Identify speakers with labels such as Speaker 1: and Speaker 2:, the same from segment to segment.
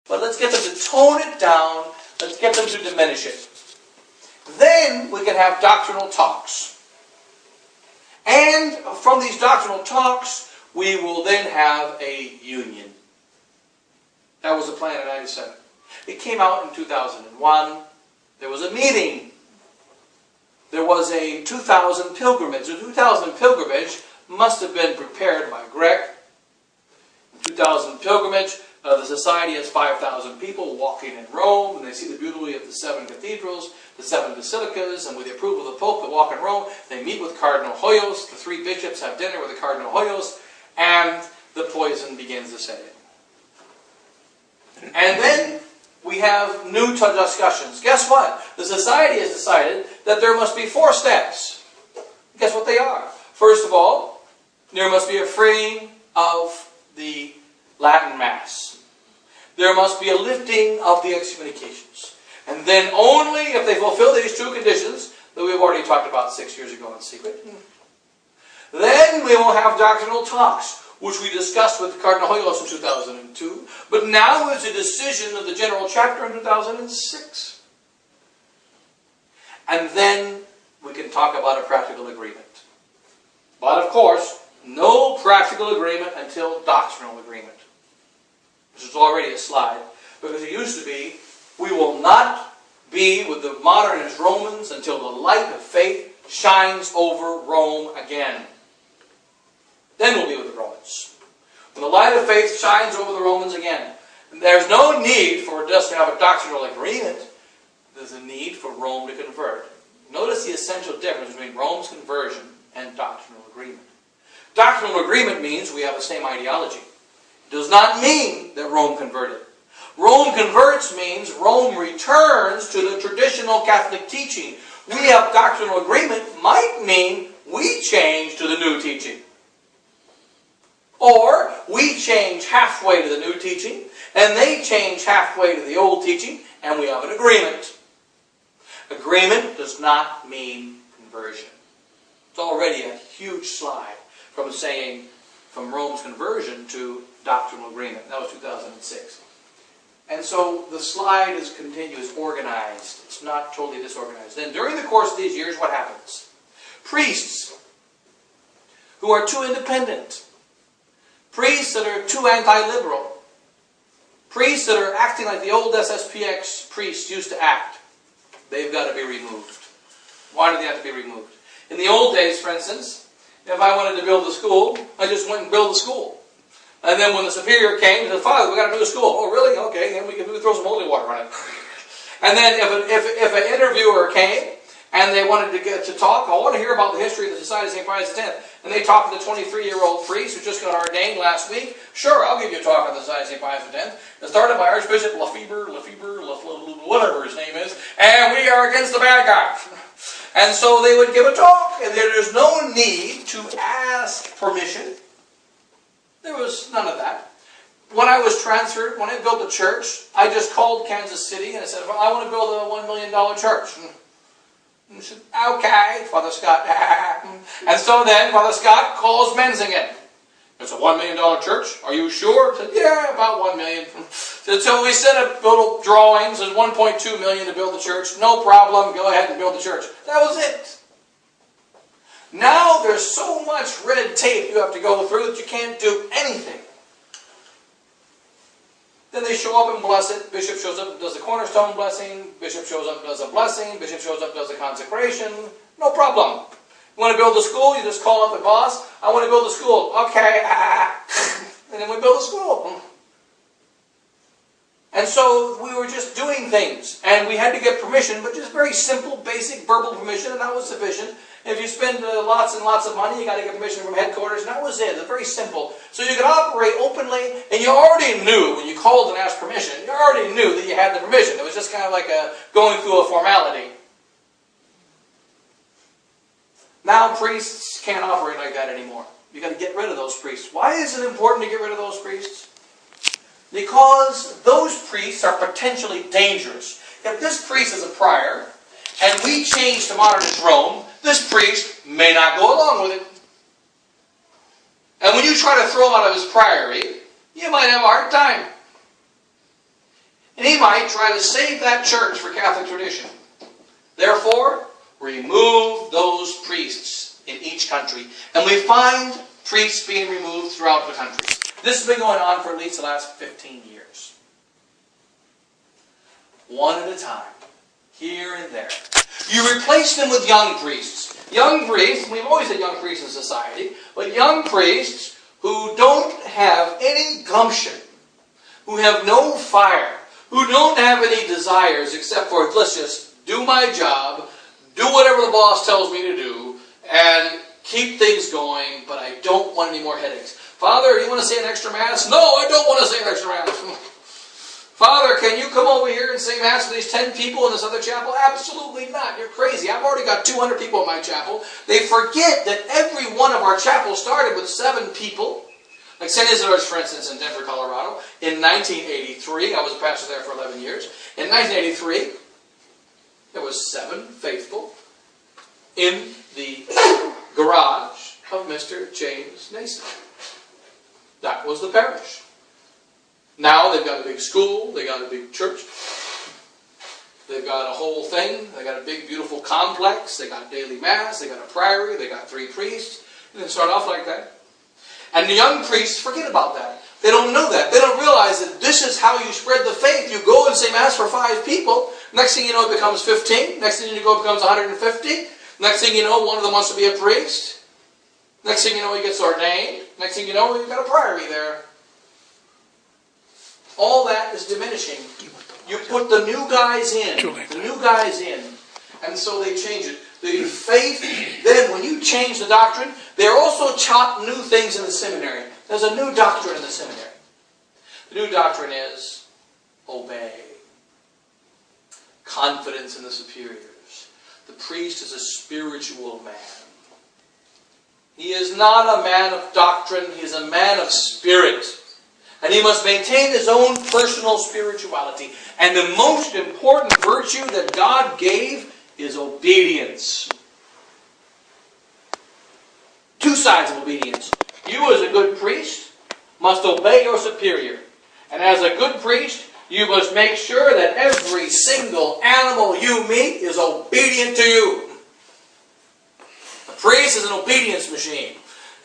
Speaker 1: But let's get them to tone it down. Let's get them to diminish it. Then we can have doctrinal talks. And from these doctrinal talks, we will then have a union. That was the plan in 1997. It came out in 2001. There was a meeting. There was a 2000 pilgrimage. The 2000 pilgrimage must have been prepared by Greg. The 2000 pilgrimage, the society has 5,000 people walking in Rome, and they see the beauty of the 7 cathedrals, the 7 basilicas, and with the approval of the Pope, they walk in Rome. They meet with Cardinal Hoyos. The 3 bishops have dinner with the Cardinal Hoyos, and the poison begins to set in. And then we have new discussions. Guess what? The society has decided that there must be 4 steps. Guess what they are? First of all, there must be a freeing of the Latin Mass. There must be a lifting of the excommunications. And then only if they fulfill these 2 conditions that we've already talked about 6 years ago in secret, then we will have doctrinal talks, which we discussed with Cardinal Hoyos in 2002, but now is a decision of the General Chapter in 2006. And then we can talk about a practical agreement. But of course, no practical agreement until doctrinal agreement. This is already a slide, because it used to be, we will not be with the modernist Romans until the light of faith shines over Rome again. Then we'll be with the Romans. When the light of faith shines over the Romans again, there's no need for us to have a doctrinal agreement. There's a need for Rome to convert. Notice the essential difference between Rome's conversion and doctrinal agreement. Doctrinal agreement means we have the same ideology. It does not mean that Rome converted. Rome converts means Rome returns to the traditional Catholic teaching. We have doctrinal agreement might mean we change to the new teaching. Or we change halfway to the new teaching, and they change halfway to the old teaching, and we have an agreement. Agreement does not mean conversion. It's already a huge slide from saying from Rome's conversion to doctrinal agreement. That was 2006. And so the slide is continuous, organized. It's not totally disorganized. Then during the course of these years, what happens? Priests who are too independent, priests that are too anti-liberal, priests that are acting like the old SSPX priests used to act, they've got to be removed. Why do they have to be removed? In the old days, for instance, if I wanted to build a school, I just went and built a school. And then when the superior came, he said, "Father, we got to do a school." "Oh, really? Okay, then we can throw some holy water on it." And then if an interviewer came and they wanted to get to talk, "I want to hear about the history of the Society of St. Pius X," and they talked to the 23-year-old priest who just got ordained last week, "Sure, I'll give you a talk on the Society of St. Pius X. It started by Archbishop Lefebvre, whatever his name is, and we are against the bad guy." And so they would give a talk, and there's no need to ask permission. There was none of that. When I was transferred, when I built a church, I just called Kansas City and I said, "I want to build a $1 million church." And he said, "Okay, Father Scott." And so then Father Scott calls Menzingen. "It's a $1 million church? Are you sure?" I said, "Yeah, about $1 million. So we sent a little drawings, and $1.2 million to build the church. "No problem, go ahead and build the church." That was it. Now there's so much red tape you have to go through that you can't do anything. Then they show up and bless it. Bishop shows up and does the cornerstone blessing. Bishop shows up and does a blessing. Bishop shows up and does a consecration. No problem. You want to build a school? You just call up the boss. "I want to build a school." "Okay." And then we build a school. And so we were just doing things. And we had to get permission, but just very simple, basic verbal permission, and that was sufficient. If you spend lots and lots of money, you got to get permission from headquarters, and that was it. It's very simple. So you could operate openly, and you already knew, when you called and asked permission, you already knew that you had the permission. It was just kind of like going through a formality. Now priests can't operate like that anymore. You got to get rid of those priests. Why is it important to get rid of those priests? Because those priests are potentially dangerous. If this priest is a prior, and we change to modernist Rome, this priest may not go along with it. And when you try to throw him out of his priory, you might have a hard time. And he might try to save that church for Catholic tradition. Therefore, remove those priests in each country. And we find priests being removed throughout the countries. This has been going on for at least the last 15 years. One at a time. Here and there. You replace them with young priests. Young priests, we've always had young priests in society, but young priests who don't have any gumption, who have no fire, who don't have any desires except for, let's just do my job, do whatever the boss tells me to do, and keep things going, but I don't want any more headaches. Father, you want to say an extra Mass? No, I don't want to say an extra Mass. Father, can you come over here and say Mass for these 10 people in this other chapel? Absolutely not. You're crazy. I've already got 200 people in my chapel. They forget that every one of our chapels started with 7 people. Like St. Isidore's, for instance, in Denver, Colorado, in 1983. I was a pastor there for 11 years. In 1983, there was 7 faithful in the garage of Mr. James Nason. That was the parish. Now they've got a big school, they got a big church, they've got a whole thing, they got a big beautiful complex, they got daily Mass, they got a priory, they got 3 priests. It didn't start off like that. And the young priests forget about that. They don't know that. They don't realize that this is how you spread the faith. You go and say Mass for 5 people. Next thing you know, it becomes 15. Next thing you know, it becomes 150. Next thing you know, one of them wants to be a priest. Next thing you know, he gets ordained. Next thing you know, you've got a priory there. All that is diminishing. You put the new guys in, and so they change it. The faith, then when you change the doctrine, they're also taught new things in the seminary. There's a new doctrine in the seminary. The new doctrine is obey. Confidence in the superiors. The priest is a spiritual man. He is not a man of doctrine, he is a man of spirit. And he must maintain his own personal spirituality. And the most important virtue that God gave is obedience. 2 sides of obedience. You as a good priest must obey your superior. And as a good priest, you must make sure that every single animal you meet is obedient to you. The priest is an obedience machine.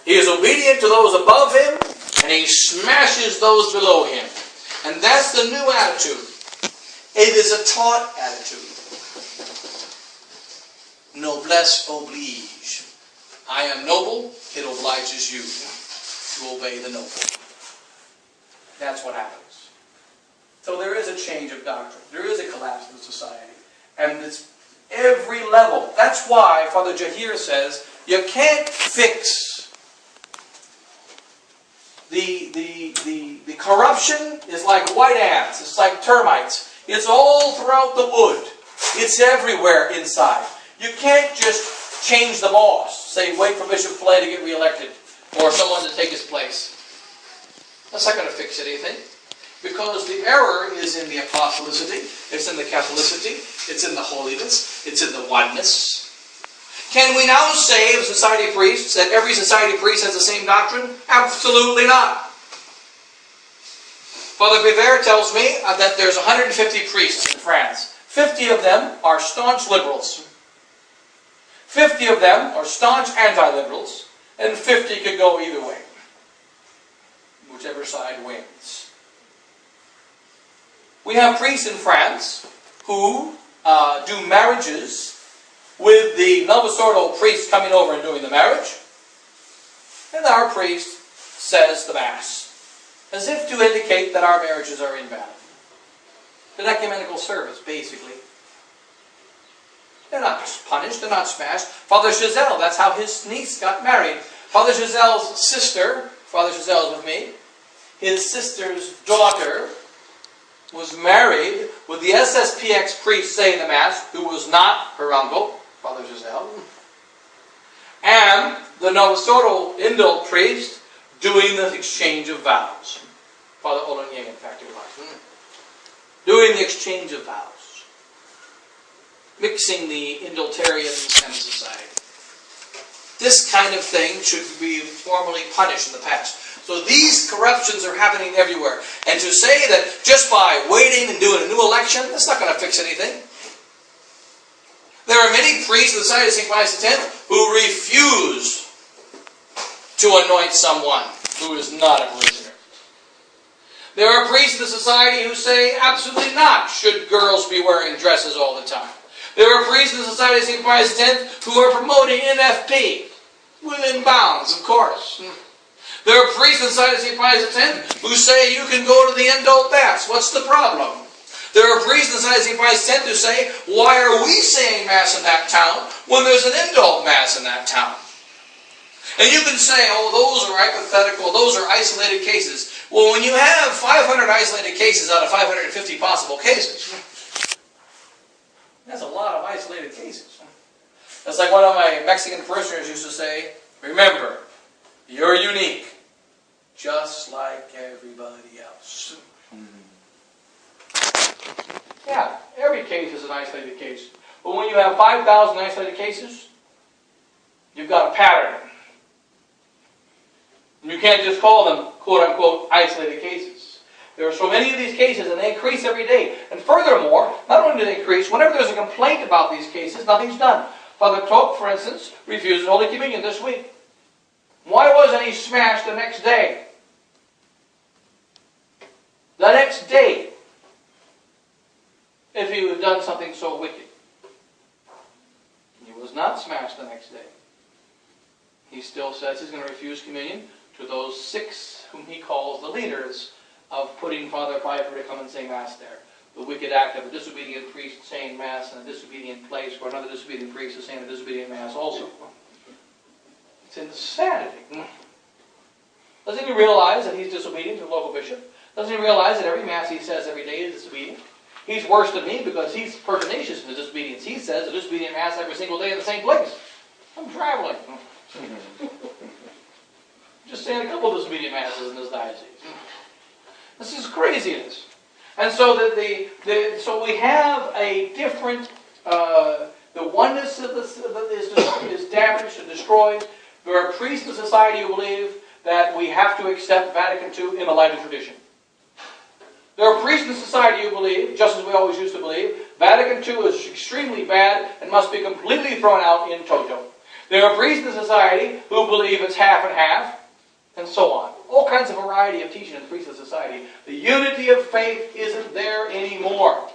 Speaker 1: He is obedient to those above him, and he smashes those below him. And that's the new attitude. It is a taught attitude. Noblesse oblige. I am noble, it obliges you to obey the noble. That's what happens. So there is a change of doctrine. There is a collapse of the society. And it's every level. That's why Father Jahir says, you can't fix the corruption is like white ants. It's like termites. It's all throughout the wood. It's everywhere inside. You can't just change the boss. Say, wait for Bishop Flay to get reelected. Or someone to take his place. That's not going to fix anything. Because the error is in the apostolicity. It's in the Catholicity. It's in the holiness. It's in the oneness. Can we now say of society priests that every society priest has the same doctrine? Absolutely not. Father Pfeiffer tells me that there's 150 priests in France. 50 of them are staunch liberals. 50 of them are staunch anti-liberals. And 50 could go either way. Whichever side wins. We have priests in France who do marriages with the Novus Ordo priest coming over and doing the marriage. And our priest says the Mass. As if to indicate that our marriages are invalid. An ecumenical service, basically. They're not punished, they're not smashed. Father Giselle, that's how his niece got married. Father Giselle's sister, Father Giselle's with me, his sister's daughter was married with the SSPX priest saying the Mass, who was not her uncle, Father Giselle, and the Novus Ordo indult priest doing the exchange of vows. Father Olonier, in fact, it was. Doing the exchange of vows. Mixing the indultarians and society. This kind of thing should be formally punished in the past. So these corruptions are happening everywhere. And to say that just by waiting and doing a new election, that's not going to fix anything. There are many priests of the Society of St. Pius X who refuse to anoint someone who is not a parishioner. There are priests of the society who say absolutely not should girls be wearing dresses all the time. There are priests of the Society of St. Pius X who are promoting NFP, within bounds, of course. There are priests of the Society of St. Pius X who say you can go to the adult Mass. What's the problem? There are priests of the Society of St. Pius X who say, why are we saying Mass in that town when there's an adult Mass in that town? And you can say, oh, those are hypothetical, those are isolated cases. Well, when you have 500 isolated cases out of 550 possible cases, that's a lot of isolated cases. That's like one of my Mexican parishioners used to say, remember, you're unique, just like everybody else. Yeah, every case is an isolated case. But when you have 5,000 isolated cases, you've got a pattern. You can't just call them, quote-unquote, isolated cases. There are so many of these cases, and they increase every day. And furthermore, not only do they increase, whenever there's a complaint about these cases, nothing's done. Father Toke, for instance, refused Holy Communion this week. Why wasn't he smashed the next day? The next day, if he had done something so wicked. He was not smashed the next day. He still says he's going to refuse communion to those 6 whom he calls the leaders of putting Father Pfeiffer to come and say Mass there. The wicked act of a disobedient priest saying Mass in a disobedient place where another disobedient priest is saying a disobedient Mass also. It's insanity. Doesn't he realize that he's disobedient to the local bishop? Doesn't he realize that every Mass he says every day is disobedient? He's worse than me because he's pertinacious in his disobedience. He says a disobedient Mass every single day in the same place. I'm traveling. Just saying a couple of disobedient Masses in this diocese. This is craziness. And so so we have a different, the oneness of is damaged and destroyed. There are priests in society who believe that we have to accept Vatican II in the light of tradition. There are priests in society who believe, just as we always used to believe, Vatican II is extremely bad and must be completely thrown out in toto. There are priests in society who believe it's half and half, and so on. All kinds of variety of teaching in the priesthood society. The unity of faith isn't there anymore.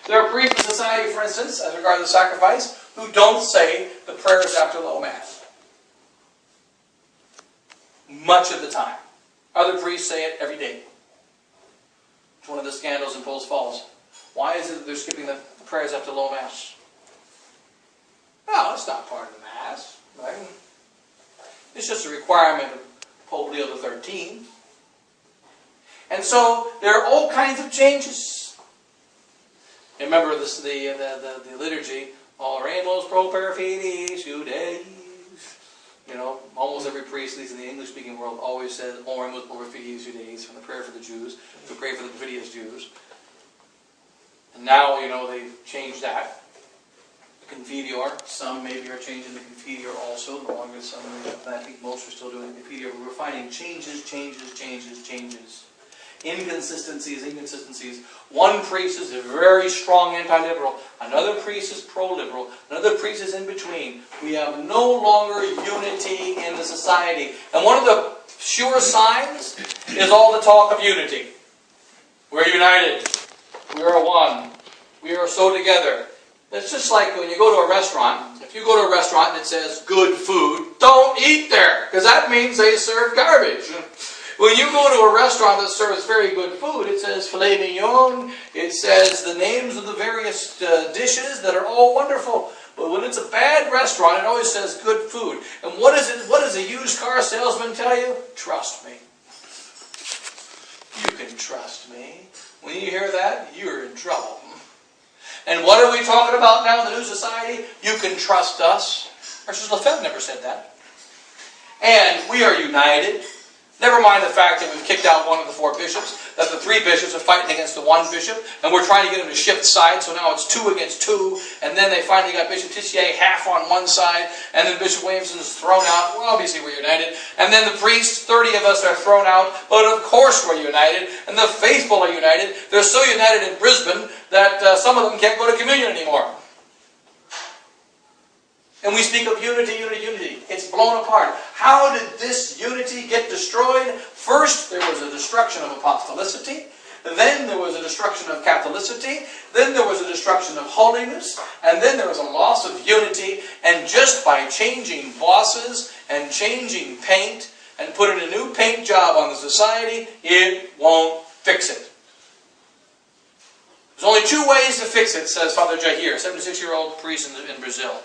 Speaker 1: There are priests in society, for instance, as regards the sacrifice, who don't say the prayers after low Mass. Much of the time. Other priests say it every day. It's one of the scandals in Post Falls. Why is it that they're skipping the prayers after low Mass? Well, it's not part of the Mass, right? It's just a requirement of Pope Leo XIII. And so there are all kinds of changes. Remember this, the liturgy, Oremus pro perfides Judaeis. You know, almost every priest, at least in the English-speaking world, always says Oremus pro perfides Judaeis, from the prayer for the Jews, to pray for the perfidious Jews. And now, you know, they've changed that. Confiteor. Some maybe are changing the Confiteor also. No longer some. I think most are still doing the Confiteor. But we're finding changes. Inconsistencies. One priest is a very strong anti-liberal. Another priest is pro-liberal. Another priest is in between. We have no longer unity in the society. And one of the sure signs is all the talk of unity. We're united. We are one. We are so together. It's just like when you go to a restaurant. If you go to a restaurant and it says good food, don't eat there, because that means they serve garbage. When you go to a restaurant that serves very good food, it says filet mignon, it says the names of the various dishes that are all wonderful. But when it's a bad restaurant, it always says good food. And what does a used car salesman tell you? Trust me. You can trust me. When you hear that, you're in trouble. And what are we talking about now in the new society? You can trust us. Archbishop Lefebvre never said that. And we are united. Never mind the fact that we've kicked out one of the 4 bishops, that the 3 bishops are fighting against the 1 bishop, and we're trying to get them to shift sides, so now it's 2 against 2, and then they finally got Bishop Tissier half on one side, and then Bishop Williamson's thrown out. Well, obviously we're united. And then the priests, 30 of us are thrown out, but of course we're united, and the faithful are united. They're so united in Brisbane that some of them can't go to communion anymore. And we speak of unity, unity, unity. It's blown apart. How did this unity get destroyed? First, there was a destruction of apostolicity. Then there was a destruction of Catholicity. Then there was a destruction of holiness. And then there was a loss of unity. And just by changing bosses and changing paint and putting a new paint job on the society, it won't fix it. There's only 2 ways to fix it, says Father Jair, a 76-year-old priest in Brazil.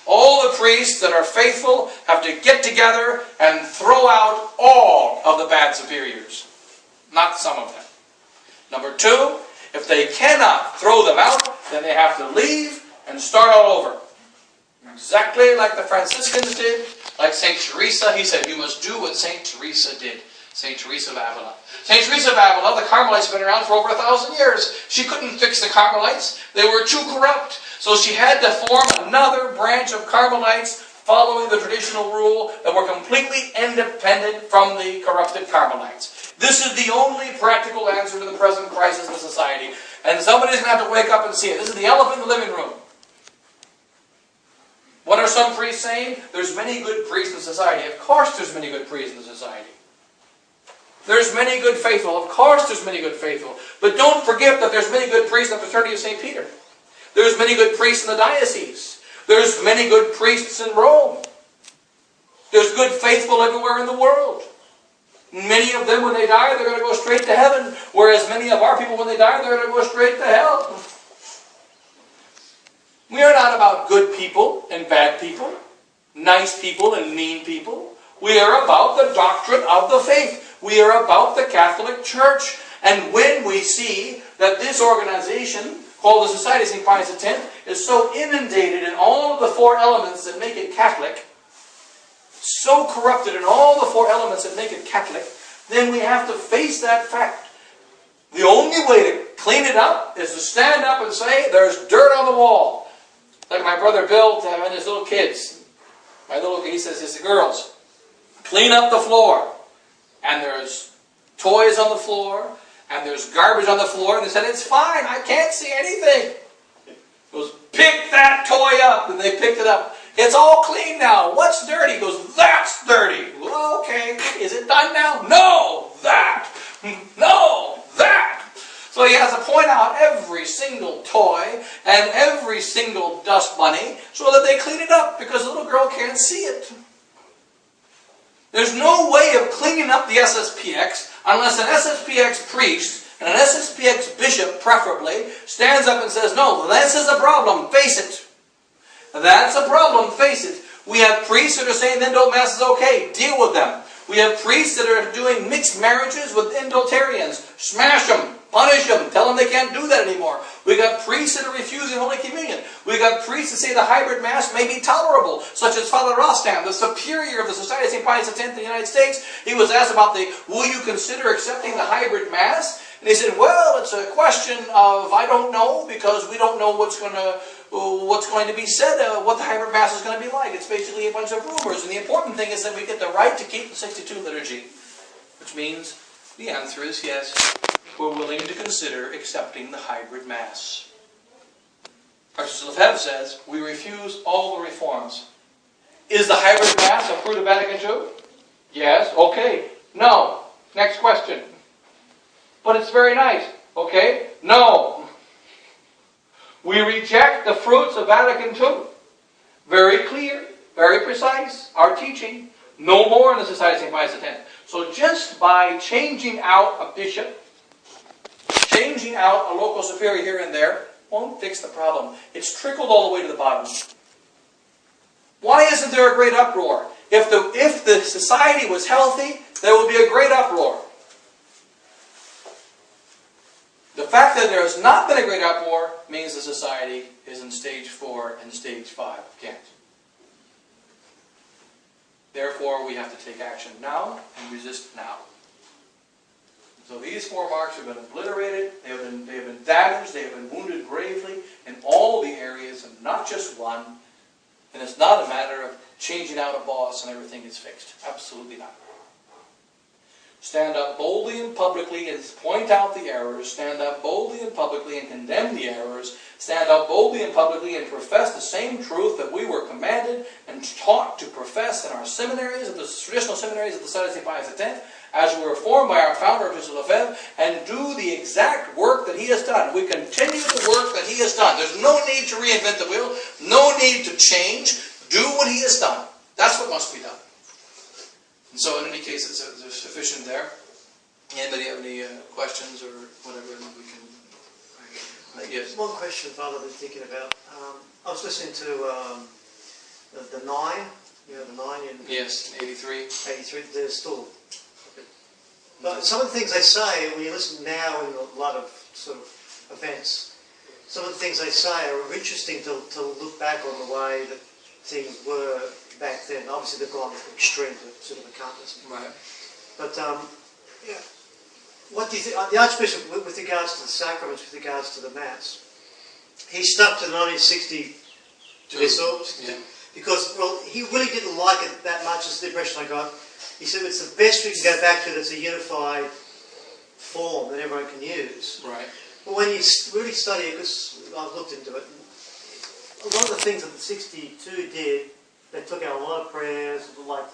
Speaker 1: All the priests that are faithful have to get together and throw out all of the bad superiors. Not some of them. Number 2, if they cannot throw them out, then they have to leave and start all over. Exactly like the Franciscans did, like St. Teresa. He said, you must do what St. Teresa did. St. Teresa of Avila. St. Teresa of Avila, the Carmelites have been around for over 1,000 years. She couldn't fix the Carmelites. They were too corrupt. So she had to form another branch of Carmelites following the traditional rule that were completely independent from the corrupted Carmelites. This is the only practical answer to the present crisis in society. And somebody's going to have to wake up and see it. This is the elephant in the living room. What are some priests saying? There's many good priests in society. Of course there's many good priests in society. There's many good faithful. Of course there's many good faithful. But don't forget that there's many good priests in the fraternity of St. Peter. There's many good priests in the diocese. There's many good priests in Rome. There's good faithful everywhere in the world. Many of them, when they die, they're going to go straight to heaven. Whereas many of our people, when they die, they're going to go straight to hell. We are not about good people and bad people, nice people and mean people. We are about the doctrine of the faith. We are about the Catholic Church. And when we see that this organization, called the Society of St. Pius X, is so inundated in all of the 4 elements that make it Catholic, so corrupted in all the 4 elements that make it Catholic, then we have to face that fact. The only way to clean it up is to stand up and say, there's dirt on the wall. Like my brother Bill and his little kids. He says, the girls, clean up the floor. And there's toys on the floor, and there's garbage on the floor, and they said, it's fine, I can't see anything. He goes, pick that toy up, and they picked it up. It's all clean now. What's dirty? He goes, that's dirty. Well, okay, is it done now? No, that. No, that. So he has to point out every single toy and every single dust bunny so that they clean it up, because the little girl can't see it. There's no way of cleaning up the SSPX unless an SSPX priest, and an SSPX bishop preferably, stands up and says, no, this is a problem, face it. That's a problem, face it. We have priests that are saying the indult mass is okay, deal with them. We have priests that are doing mixed marriages with indultarians. Smash them, punish them, tell them they can't do that anymore. We've got priests that are refusing Holy Communion. We've got priests that say the hybrid Mass may be tolerable, such as Father Rostam, the superior of the Society of St. Pius X in the United States. He was asked about will you consider accepting the hybrid Mass? And he said, well, it's a question of, I don't know, because we don't know what's going to be said, what the hybrid Mass is going to be like. It's basically a bunch of rumors. And the important thing is that we get the right to keep the 62 liturgy, which means the answer is yes. We're willing to consider accepting the hybrid Mass. Archbishop Lefebvre says, we refuse all the reforms. Is the hybrid Mass a fruit of Vatican II? Yes. Okay. No. Next question. But it's very nice. Okay? No. We reject the fruits of Vatican II. Very clear, very precise, our teaching. No more in the Society of St. Pius X. So just by changing out a bishop, changing out a local superior here and there, won't fix the problem. It's trickled all the way to the bottom. Why isn't there a great uproar? If the society was healthy, there would be a great uproar. The fact that there has not been a great uproar means the society is in stage 4 and stage 5 of cancer. Therefore, we have to take action now and resist now. So these 4 marks have been obliterated, they have been damaged, they have been wounded gravely in all the areas and not just one. And it's not a matter of changing out a boss and everything is fixed. Absolutely not. Stand up boldly and publicly and point out the errors. Stand up boldly and publicly and condemn the errors. Stand up boldly and publicly and profess the same truth that we were commanded and taught to profess in our seminaries, at the traditional seminaries of the Study of St. Pius X, as we were formed by our founder, Mr. Lefebvre, and do the exact work that he has done. We continue the work that he has done. There's no need to reinvent the wheel, no need to change. Do what he has done. That's what must be done. And so in any case, it's sufficient there. Anybody have any questions or whatever we can... Yes.
Speaker 2: One question, Father, I've been thinking about. I was listening to the 9, you know, the 9 in...
Speaker 1: Yes, 83.
Speaker 2: 83, there's still... But some of the things they say, when you listen now in a lot of sort of events, some of the things they say are interesting to look back on the way that things were back then. Obviously they've gone from extreme to sort of a compass.
Speaker 1: Right.
Speaker 2: But, yeah. What do you think, the Archbishop, with regards to the sacraments, with regards to the Mass, he stuck to the 1960 missal,
Speaker 1: yeah.
Speaker 2: Because, well, he really didn't like it that much, is the impression I got. He said it's the best we can go back to that's a unified form that everyone can use.
Speaker 1: Right.
Speaker 2: But when you really study it, because I've looked into it, a lot of the things that the 62 did, they took out a lot of prayers, like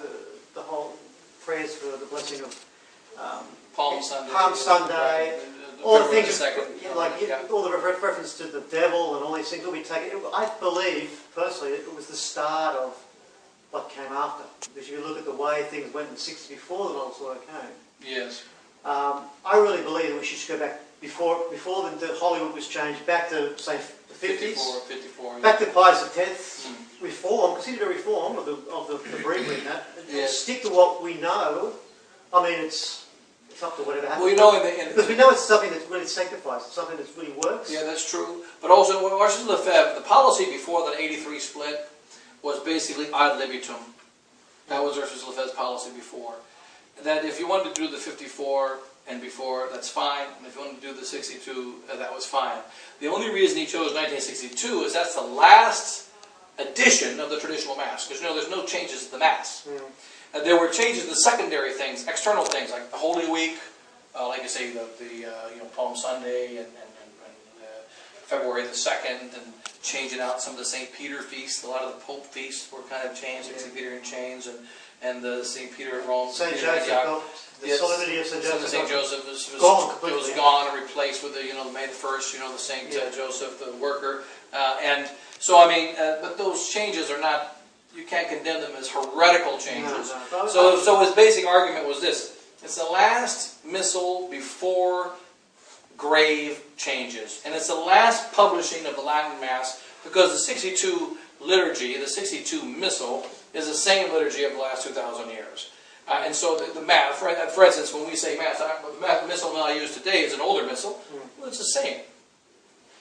Speaker 2: the whole prayers for the blessing of
Speaker 1: Palm Sunday.
Speaker 2: Palm Sunday. All the things,
Speaker 1: yeah.
Speaker 2: all the reference to the devil and all these things will be taken. I believe, personally, it was the start of what came after. Because if you look at the way things went in 60 before the Lord's Order came.
Speaker 1: Yes.
Speaker 2: I really believe that we should go back before the Hollywood was changed, back to, say, the 50s.
Speaker 1: 54.
Speaker 2: Back to Pius X reform, consider a reform of the breviary and that.
Speaker 1: Yes.
Speaker 2: Stick to what we know. I mean, it's up to whatever happens.
Speaker 1: Well, you know,
Speaker 2: because we know it's something that's really sanctifies, it's something that really works.
Speaker 1: Yeah, that's true. But also, Archbishop Lefebvre, the policy before the 83 split was basically ad libitum. That was Archbishop Lefebvre's policy before. That if you wanted to do the 54 and before, that's fine. And if you wanted to do the 62, that was fine. The only reason he chose 1962 is that's the last edition of the traditional Mass. Because, you know, there's no changes to the Mass. There were changes to the secondary things, external things, like the Holy Week, like I say, the Palm Sunday and February the 2nd, and changing out some of the St. Peter feasts. A lot of the Pope feasts were kind of changed, like St. Peter in chains and the St. Peter at Rome.
Speaker 2: St. Joseph, the solemnity of St. Joseph.
Speaker 1: St. Joseph was gone and replaced with the May the 1st, the St. Joseph, the worker, and so I mean, but those changes are not. You can't condemn them as heretical changes.
Speaker 2: No.
Speaker 1: So his basic argument was this: it's the last missal before grave changes, and it's the last publishing of the Latin Mass, because the 62 liturgy, the 62 missal, is the same liturgy of the last 2,000 years. And so the Mass, for instance, when we say Mass, the missal that I use today is an older missal. Well, it's the same.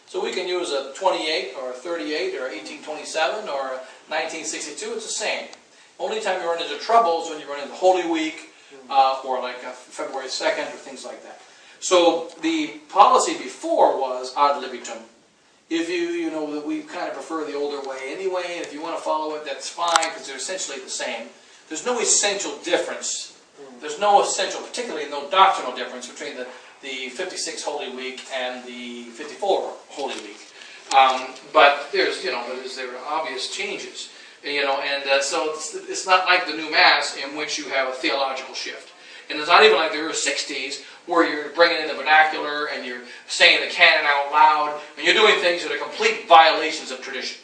Speaker 1: So we can use a 28 or a 38 or a 1827 or a 1962. It's the same. Only time you run into trouble is when you run into Holy Week or like February 2nd or things like that. So the policy before was ad libitum. If that we kind of prefer the older way anyway, and if you want to follow it, that's fine, because they're essentially the same. There's no essential difference. There's no essential, particularly no doctrinal difference between the 56 Holy Week and the 54 Holy Week. But there are obvious changes. So it's not like the new Mass in which you have a theological shift. And it's not even like the early 60s where you're bringing in the vernacular and you're saying the canon out loud and you're doing things that are complete violations of tradition.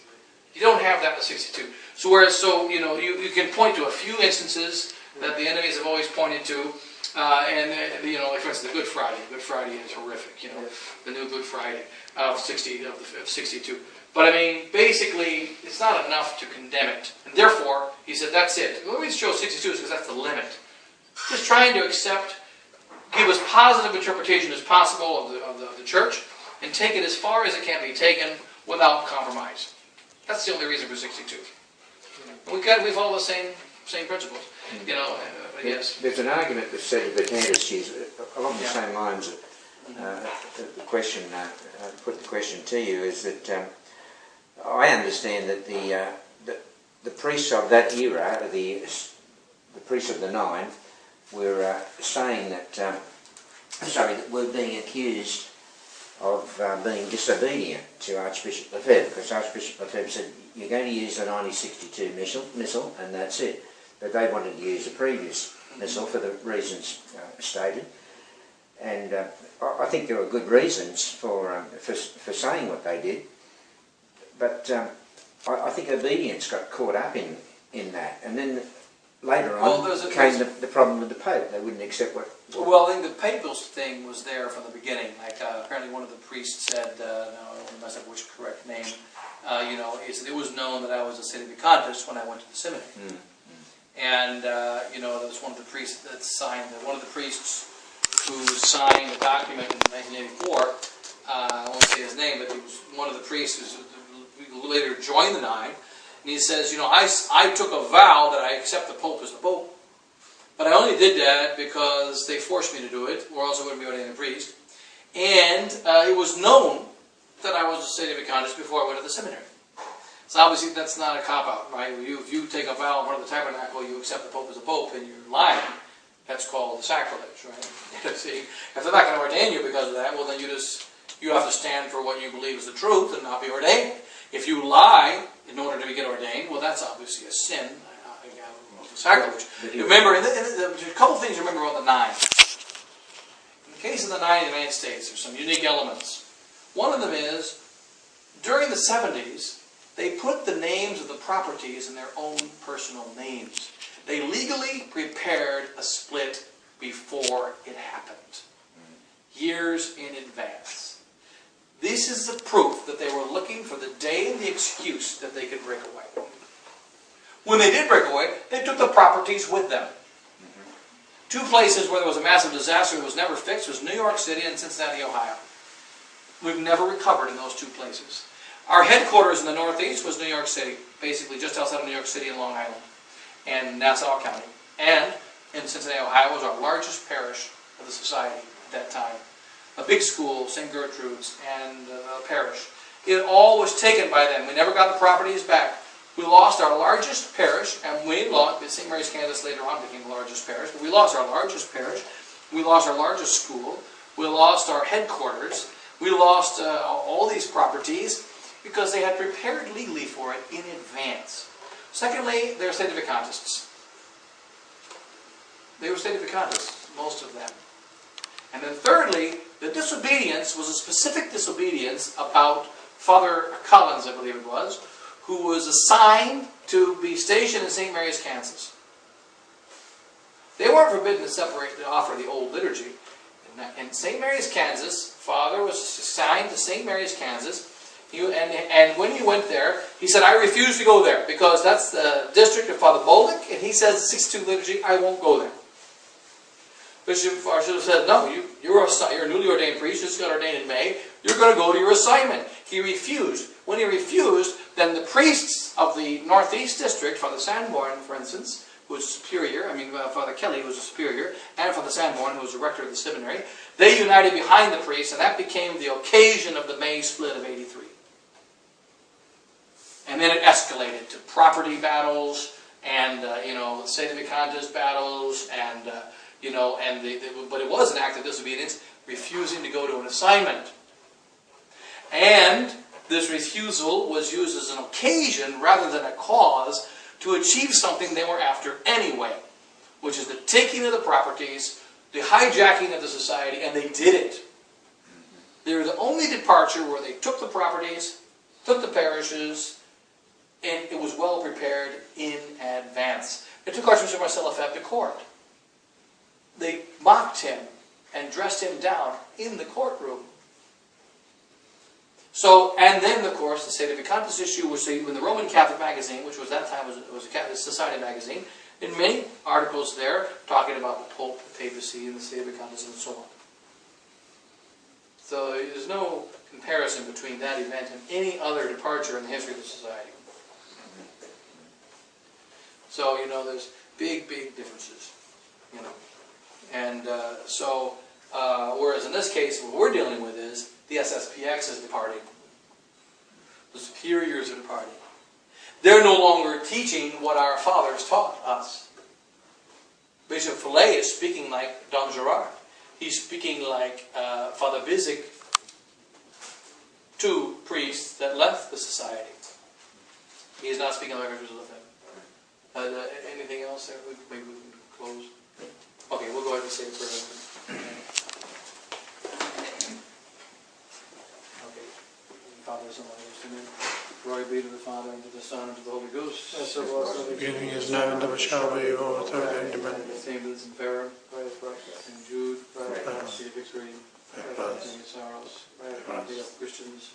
Speaker 1: You don't have that in the 62. So you can point to a few instances that the enemies have always pointed to, like for instance, the Good Friday. Good Friday is horrific. The new Good Friday of 62. But I mean, basically, it's not enough to condemn it, and therefore he said that's it. The reason he chose 62 is because that's the limit. Just trying to give as positive interpretation as possible of the church, and take it as far as it can be taken without compromise. That's the only reason for 62. We follow the same same principles. You know, yes.
Speaker 3: There's an argument that sedevacantist use along the same lines. The question, put the question to you, is that I understand that the priests of that era, the priests of the Nine, were saying that that we're being accused of being disobedient to Archbishop Lefebvre, because Archbishop Lefebvre said you're going to use the 1962 missal and that's it. But they wanted to use the previous missal for the reasons stated, and I think there were good reasons for saying what they did. But I think obedience got caught up in that, and then later on came the problem with the Pope. They wouldn't accept what...
Speaker 1: Well, I think the papal thing was there from the beginning. Like apparently one of the priests said, now I don't mess up which correct name, you know, is that it was known that I was a sedevacantist when I went to the seminary. And, you know, there was one of the priests that signed, one of the priests who signed the document in 1984, I won't say his name, but he was one of the priests who later joined the Nine, and he says, you know, I took a vow that I accept the Pope as the Pope, but I only did that because they forced me to do it, or else I wouldn't be ordained a priest, and it was known that I was a sedevacantist before I went to the seminary. So obviously that's not a cop-out, right? If you take a vow in front of the tabernacle, you accept the Pope as a Pope, and you're lying, that's called sacrilege, right? See, if they're not going to ordain you because of that, well then you have to stand for what you believe is the truth and not be ordained. If you lie in order to get ordained, well that's obviously a sin, sacrilege. Remember, a couple things to remember about the Nine. In the case of the Nine in the United States, there's some unique elements. One of them is, during the 70s, they put the names of the properties in their own personal names. They legally prepared a split before it happened, years in advance. This is the proof that they were looking for the day and the excuse that they could break away. When they did break away, they took the properties with them. Two places where there was a massive disaster that was never fixed was New York City and Cincinnati, Ohio. We've never recovered in those two places. Our headquarters in the Northeast was New York City, basically just outside of New York City in Long Island, and Nassau County. And in Cincinnati, Ohio was our largest parish of the society at that time. A big school, St. Gertrude's, and a parish. It all was taken by them. We never got the properties back. We lost our largest parish, and we lost, St. Mary's, Kansas later on became the largest parish, but we lost our largest parish, we lost our largest school, we lost our headquarters, we lost all these properties because they had prepared legally for it in advance. Secondly, they're sedevacantists. They were sedevacantists, most of them. And then thirdly, the disobedience was a specific disobedience about Father Collins, I believe it was, who was assigned to be stationed in St. Mary's, Kansas. They weren't forbidden to offer the old liturgy. In St. Mary's, Kansas, Father was assigned to St. Mary's, Kansas, and when he went there, he said, I refuse to go there, because that's the district of Father Bolduc, and he says the 62 liturgy, I won't go there. Bishop Farshid said, no, you're a newly ordained priest, you just got ordained in May, you're going to go to your assignment. He refused. When he refused, then the priests of the Northeast District, Father Sanborn, for instance, who was superior, Father Kelly, who was a superior, and Father Sanborn, who was the rector of the seminary, they united behind the priests, and that became the occasion of the May split of '83. And then it escalated to property battles, and, sedevacantist battles, and, but it was an act of disobedience, refusing to go to an assignment. And this refusal was used as an occasion rather than a cause to achieve something they were after anyway, which is the taking of the properties, the hijacking of the society, and they did it. They were the only departure where they took the properties, took the parishes, and it was well prepared in advance. They took Archbishop Marcel Lefebvre to court. They mocked him and dressed him down in the courtroom. So, and then, of course, the sedevacantist issue was in the Roman Catholic magazine, which was at that time was a Catholic Society magazine, in many articles there talking about the Pope, the papacy, and the sedevacantists, and so on. So there's no comparison between that event and any other departure in the history of the society. So, you know, there's big, big differences, you know. And whereas in this case, what we're dealing with is the SSPX is departing. The superiors are departing. They're no longer teaching what our fathers taught us. Bishop Fillet is speaking like Dom Gerard. He's speaking like Father Bizik, two priests that left the society. He is not speaking like our Jerusalem. Anything else there? Maybe we can close. Okay, we'll go ahead and say it for a minute. Okay. Father, Son, Holy Spirit. Glory be to the Father, and to the Son, and to the Holy Ghost.
Speaker 4: As it was in the beginning, is now, and ever shall be, world without end. Amen.
Speaker 1: Saint Vincent Ferrer, pray for us. Saint Jude, pray for us. Saint Victorine, pray for us. Saint Sorrows, pray for the Christians.